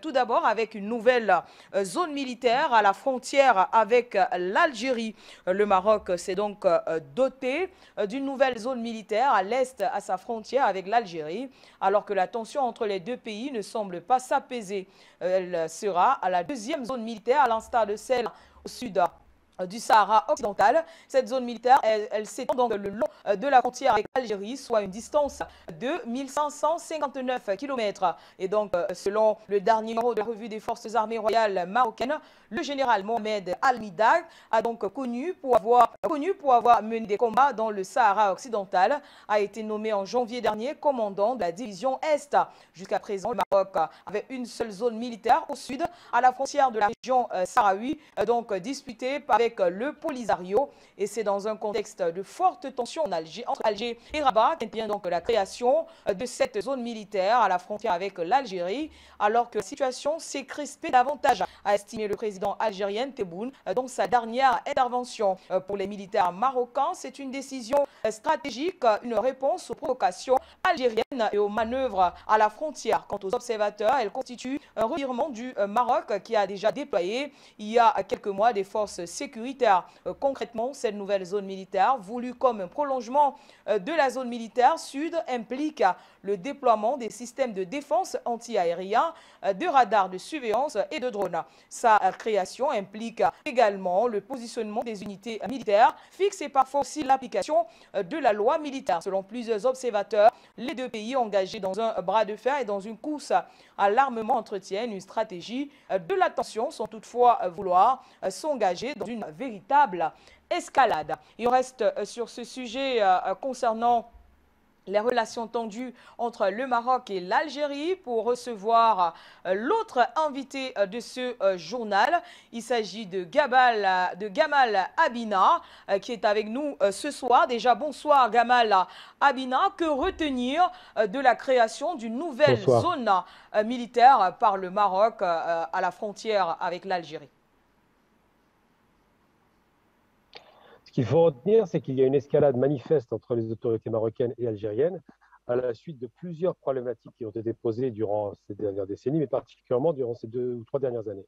Tout d'abord avec une nouvelle zone militaire à la frontière avec l'Algérie. Le Maroc s'est donc doté d'une nouvelle zone militaire à l'est à sa frontière avec l'Algérie, alors que la tension entre les deux pays ne semble pas s'apaiser. Elle sera à la deuxième zone militaire à l'instar de celle au sud du Sahara occidental. Cette zone militaire, elle s'étend donc le long de la frontière avec l'Algérie, soit une distance de 1559 km. Et donc, selon le dernier numéro de la revue des forces armées royales marocaines, le général Mohamed Al-Midag a donc connu pour avoir mené des combats dans le Sahara occidental, a été nommé en janvier dernier commandant de la division Est. Jusqu'à présent, le Maroc avait une seule zone militaire au sud, à la frontière de la région sahraoui, donc disputée avec le Polisario. Et c'est dans un contexte de forte tension entre Alger et Rabat qu'intervient donc la création de cette zone militaire à la frontière avec l'Algérie, alors que la situation s'est crispée davantage, a estimé le président algérien Tebboune dans sa dernière intervention. Pour les militaires marocains, c'est une décision stratégique, une réponse aux provocations algériennes et aux manœuvres à la frontière. Quant aux observateurs, elle constitue un revirement du Maroc qui a déjà déployé il y a quelques mois des forces sécuritaires. Concrètement, cette nouvelle zone militaire, voulue comme un prolongement de la zone militaire sud, implique le déploiement des systèmes de défense anti-aérien, de radars de surveillance et de drones. Sa création implique également le positionnement des unités militaires fixes et parfois aussi l'application de la loi militaire. Selon plusieurs observateurs, les deux pays engagés dans un bras de fer et dans une course à l'armement entretiennent une stratégie de l'attention sans toutefois vouloir s'engager dans une véritable escalade. Il reste sur ce sujet concernant les relations tendues entre le Maroc et l'Algérie pour recevoir l'autre invité de ce journal. Il s'agit de Gamal Abina qui est avec nous ce soir. Déjà, bonsoir Gamal Abina. Que retenir de la création d'une nouvelle Bonsoir. zone militaire par le Maroc à la frontière avec l'Algérie? Ce qu'il faut retenir, c'est qu'il y a une escalade manifeste entre les autorités marocaines et algériennes à la suite de plusieurs problématiques qui ont été posées durant ces dernières décennies, mais particulièrement durant ces 2 ou 3 dernières années.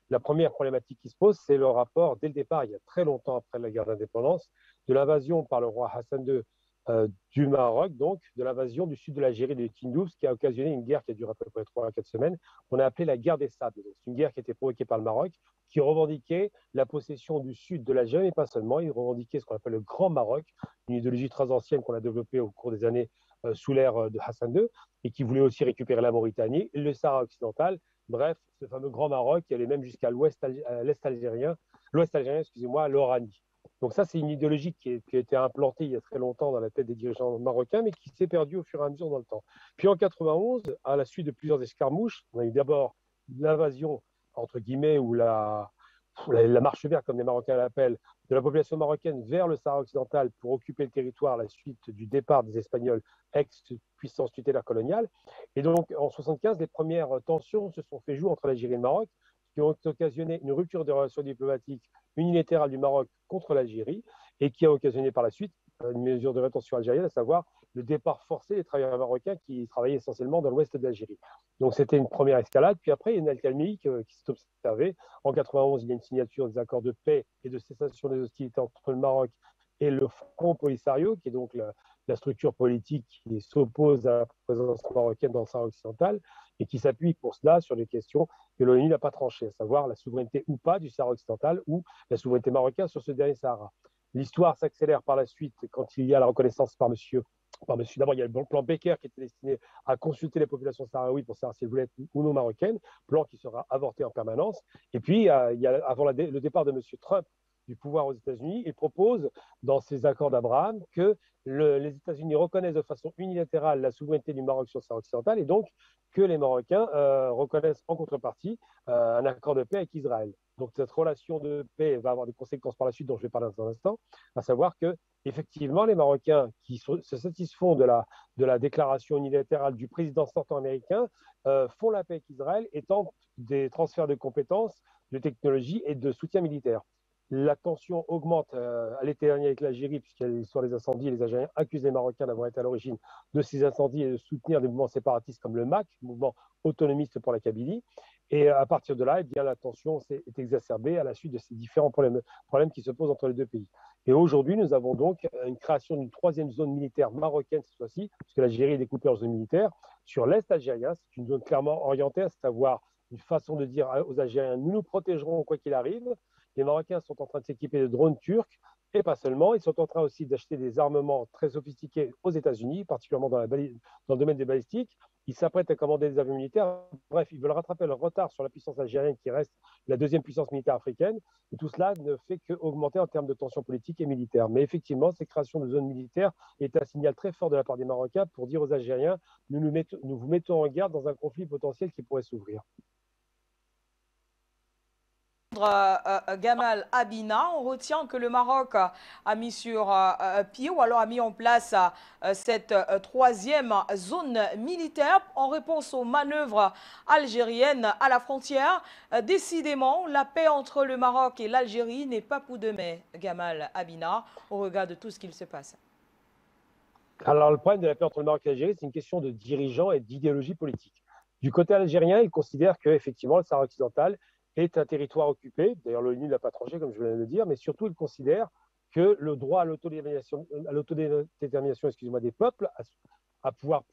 La première problématique qui se pose, c'est le rapport, dès le départ, il y a très longtemps après la guerre d'indépendance, de l'invasion par le roi Hassan II du Maroc, donc de l'invasion du sud de l'Algérie de Tindouf, qui a occasionné une guerre qui a duré à peu près 3 à 4 semaines. On a appelé la guerre des sables. C'est une guerre qui a été provoquée par le Maroc, qui revendiquait la possession du sud de l'Algérie, mais pas seulement. Il revendiquait ce qu'on appelle le Grand Maroc, une idéologie très ancienne qu'on a développée au cours des années sous l'ère de Hassan II, et qui voulait aussi récupérer la Mauritanie, le Sahara occidental. Bref, ce fameux Grand Maroc qui allait même jusqu'à l'Est algérien, l'Ouest algérien, excusez-moi, l'Oranie. Donc ça, c'est une idéologie qui a été implantée il y a très longtemps dans la tête des dirigeants marocains, mais qui s'est perdue au fur et à mesure dans le temps. Puis en 91, à la suite de plusieurs escarmouches, on a eu d'abord l'invasion, entre guillemets, ou la marche verte, comme les Marocains l'appellent, de la population marocaine vers le Sahara occidental pour occuper le territoire à la suite du départ des Espagnols, ex-puissance tutélaire coloniale. Et donc, en 1975, les premières tensions se sont fait jour entre l'Algérie et le Maroc, qui ont occasionné une rupture des relations diplomatiques unilatérale du Maroc contre l'Algérie et qui a occasionné par la suite une mesure de rétention algérienne, à savoir le départ forcé des travailleurs marocains qui travaillaient essentiellement dans l'ouest de l'Algérie. Donc c'était une première escalade, puis après il y a une accalmie qui s'est observée. En 91, il y a une signature des accords de paix et de cessation des hostilités entre le Maroc et le Front Polisario, qui est donc la structure politique qui s'oppose à la présence marocaine dans le Sahara occidental et qui s'appuie pour cela sur les questions que l'ONU n'a pas tranchées, à savoir la souveraineté ou pas du Sahara occidental ou la souveraineté marocaine sur ce dernier Sahara. L'histoire s'accélère par la suite quand il y a la reconnaissance par monsieur. D'abord, il y a le plan Becker qui était destiné à consulter les populations sahraouies pour savoir si elles voulaient être ou non marocaines, plan qui sera avorté en permanence. Et puis, il y a, avant le départ de monsieur Trump du pouvoir aux États-Unis, il propose dans ses accords d'Abraham que les États-Unis reconnaissent de façon unilatérale la souveraineté du Maroc sur le Sahara occidental et donc que les Marocains reconnaissent en contrepartie un accord de paix avec Israël. Donc cette relation de paix va avoir des conséquences par la suite dont je vais parler dans un instant, à savoir que effectivement les Marocains qui se satisfont de la déclaration unilatérale du président sortant américain font la paix avec Israël et tentent des transferts de compétences, de technologie et de soutien militaire. La tension augmente à l'été dernier avec l'Algérie, puisqu'il y a l'histoire des incendies. Les Algériens accusent les Marocains d'avoir été à l'origine de ces incendies et de soutenir des mouvements séparatistes comme le MAC, mouvement autonomiste pour la Kabylie. Et à partir de là, eh bien, la tension est exacerbée à la suite de ces différents problèmes qui se posent entre les deux pays. Et aujourd'hui, nous avons donc une création d'une troisième zone militaire marocaine cette fois-ci, puisque l'Algérie est découpée en zones militaires, sur l'Est algérien. C'est une zone clairement orientée, à savoir une façon de dire aux Algériens, nous nous protégerons quoi qu'il arrive. Les Marocains sont en train de s'équiper de drones turcs et pas seulement. Ils sont en train aussi d'acheter des armements très sophistiqués aux États-Unis, particulièrement dans le domaine des balistiques. Ils s'apprêtent à commander des avions militaires. Bref, ils veulent rattraper leur retard sur la puissance algérienne qui reste la deuxième puissance militaire africaine. Et tout cela ne fait qu'augmenter en termes de tensions politiques et militaires. Mais effectivement, cette création de zones militaires est un signal très fort de la part des Marocains pour dire aux Algériens, nous vous mettons en garde dans un conflit potentiel qui pourrait s'ouvrir. Gamal Abina, on retient que le Maroc a mis sur pied ou alors a mis en place cette troisième zone militaire en réponse aux manœuvres algériennes à la frontière. Décidément, la paix entre le Maroc et l'Algérie n'est pas pour demain, Gamal Abina, au regard de tout ce qu'il se passe. Alors, le problème de la paix entre le Maroc et l'Algérie, c'est une question de dirigeants et d'idéologie politique. Du côté algérien, ils considèrent qu'effectivement, le Sahara occidental est un territoire occupé. D'ailleurs, l'ONU ne l'a pas tranché, comme je viens de le dire, mais surtout, ils considèrent que le droit à l'autodétermination des peuples, à pouvoir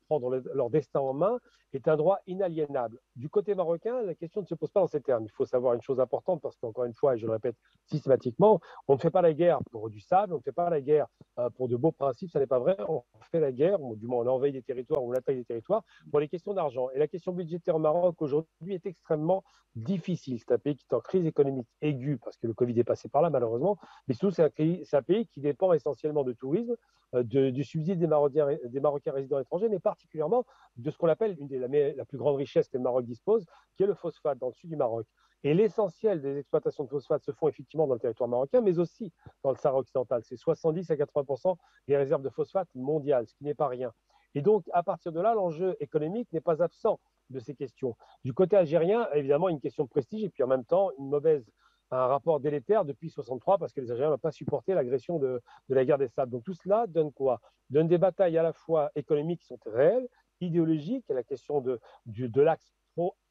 prendre leur destin en main, est un droit inaliénable. Du côté marocain, la question ne se pose pas dans ces termes. Il faut savoir une chose importante, parce qu'encore une fois, et je le répète systématiquement, on ne fait pas la guerre pour du sable, on ne fait pas la guerre pour de beaux principes, ça n'est pas vrai. On fait la guerre, ou du moins on envahit des territoires, ou on attaque des territoires, pour les questions d'argent. Et la question budgétaire au Maroc aujourd'hui est extrêmement difficile. C'est un pays qui est en crise économique aiguë, parce que le Covid est passé par là, malheureusement, mais surtout c'est un pays qui dépend essentiellement de tourisme, du subside des Marocains résidents étrangers, mais particulièrement de ce qu'on appelle la plus grande richesse que le Maroc dispose, qui est le phosphate dans le sud du Maroc. Et l'essentiel des exploitations de phosphate se font effectivement dans le territoire marocain, mais aussi dans le Sahara occidental. C'est 70 à 80% des réserves de phosphate mondiales, ce qui n'est pas rien. Et donc, à partir de là, l'enjeu économique n'est pas absent de ces questions. Du côté algérien, évidemment, une question de prestige et puis en même temps, un rapport délétère depuis 1963 parce que les Algériens n'ont pas supporté l'agression de la guerre des sables. Donc tout cela donne quoi? Donne des batailles à la fois économiques qui sont réelles, idéologiques, la question de l'axe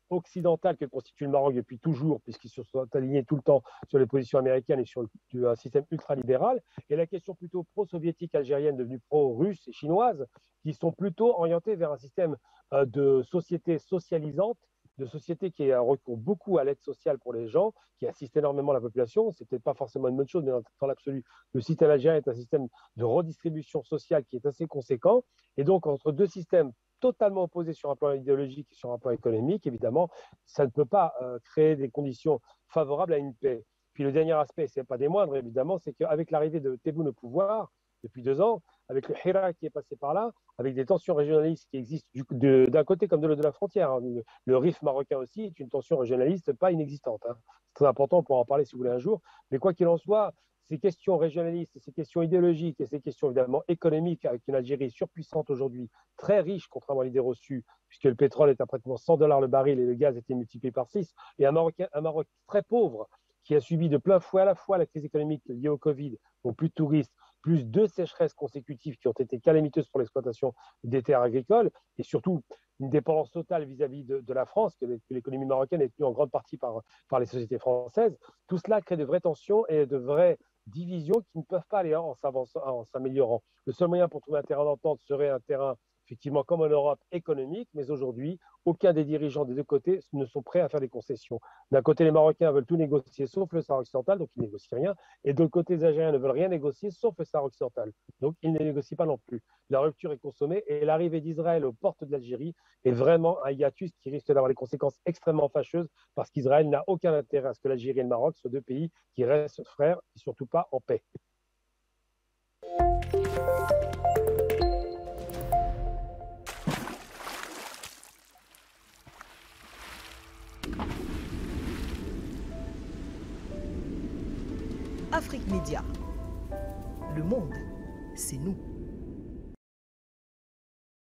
occidental que constitue le Maroc depuis toujours, puisqu'ils se sont alignés tout le temps sur les positions américaines et sur un système ultralibéral, et la question plutôt pro-soviétique algérienne devenue pro-russe et chinoise, qui sont plutôt orientées vers un système de société socialisante, de société qui recourt beaucoup à l'aide sociale pour les gens, qui assiste énormément la population. C'est peut-être pas forcément une bonne chose, mais dans l'absolu, le système algérien est un système de redistribution sociale qui est assez conséquent. Et donc, entre deux systèmes totalement opposés sur un plan idéologique et sur un plan économique, évidemment, ça ne peut pas créer des conditions favorables à une paix. Puis le dernier aspect, ce n'est pas des moindres, évidemment, c'est qu'avec l'arrivée de Tebboune au pouvoir, depuis 2 ans, avec le Hira qui est passé par là, avec des tensions régionalistes qui existent d'un côté comme de l'autre de la frontière. Hein. Le RIF marocain aussi est une tension régionaliste pas inexistante. Hein. C'est très important, on pourra en parler si vous voulez un jour. Mais quoi qu'il en soit, ces questions régionalistes, ces questions idéologiques et ces questions évidemment économiques, avec une Algérie surpuissante aujourd'hui, très riche contrairement à l'idée reçue, puisque le pétrole est à pratiquement $100 le baril et le gaz était multiplié par 6, et un Maroc très pauvre qui a subi de plein fouet à la fois la crise économique liée au Covid, donc plus de touristes, plus 2 sécheresses consécutives qui ont été calamiteuses pour l'exploitation des terres agricoles, et surtout une dépendance totale vis-à-vis de la France, que l'économie marocaine est tenue en grande partie par les sociétés françaises. Tout cela crée de vraies tensions et de vraies divisions qui ne peuvent pas aller en s'améliorant. Le seul moyen pour trouver un terrain d'entente serait un terrain, effectivement, comme en Europe, économique, mais aujourd'hui, aucun des dirigeants des deux côtés ne sont prêts à faire des concessions. D'un côté, les Marocains veulent tout négocier, sauf le Sahara occidental, donc ils ne négocient rien, et de l'autre côté, les Algériens ne veulent rien négocier, sauf le Sahara occidental, donc ils ne négocient pas non plus. La rupture est consommée, et l'arrivée d'Israël aux portes de l'Algérie est vraiment un hiatus qui risque d'avoir des conséquences extrêmement fâcheuses, parce qu'Israël n'a aucun intérêt à ce que l'Algérie et le Maroc soient 2 pays qui restent frères, et surtout pas en paix. Afrique Média. Le monde, c'est nous.